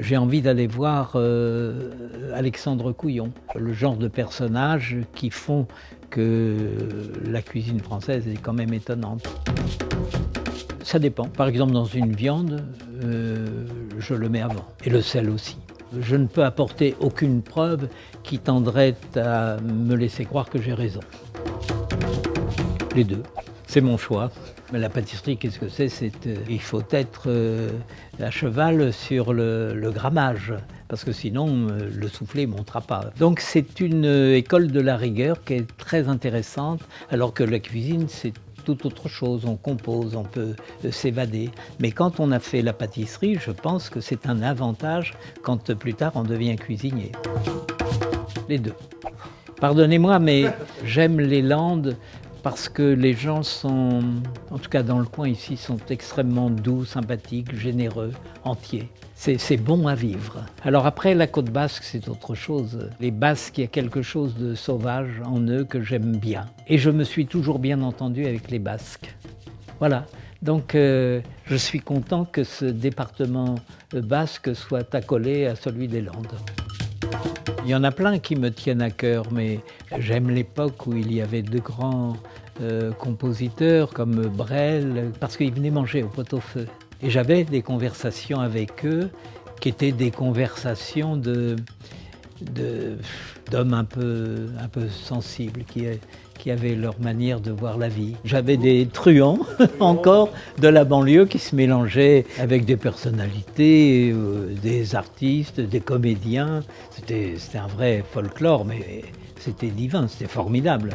J'ai envie d'aller voir Alexandre Couillon, le genre de personnages qui font que la cuisine française est quand même étonnante. Ça dépend. Par exemple, dans une viande, je le mets avant. Et le sel aussi. Je ne peux apporter aucune preuve qui tendrait à me laisser croire que j'ai raison. Les deux. C'est mon choix. Mais la pâtisserie, qu'est-ce que c'est? Il faut être à cheval sur le grammage, parce que sinon le soufflé ne montera pas. Donc c'est une école de la rigueur qui est très intéressante, alors que la cuisine c'est tout autre chose. On compose, on peut s'évader. Mais quand on a fait la pâtisserie, je pense que c'est un avantage quand plus tard on devient cuisinier. Les deux. Pardonnez-moi, mais j'aime les Landes parce que les gens sont, en tout cas dans le coin ici, sont extrêmement doux, sympathiques, généreux, entiers. C'est bon à vivre. Alors après, la côte basque, c'est autre chose. Les Basques, il y a quelque chose de sauvage en eux que j'aime bien. Et je me suis toujours bien entendu avec les Basques. Voilà. Donc je suis content que ce département basque soit accolé à celui des Landes. Il y en a plein qui me tiennent à cœur, mais j'aime l'époque où il y avait de grands compositeurs comme Brel, parce qu'ils venaient manger au pot-au-feu. Et j'avais des conversations avec eux qui étaient des conversations d'hommes un peu sensibles, qui avaient leur manière de voir la vie. J'avais des truands encore de la banlieue qui se mélangeaient avec des personnalités, des artistes, des comédiens. C'était un vrai folklore, mais c'était divin, c'était formidable.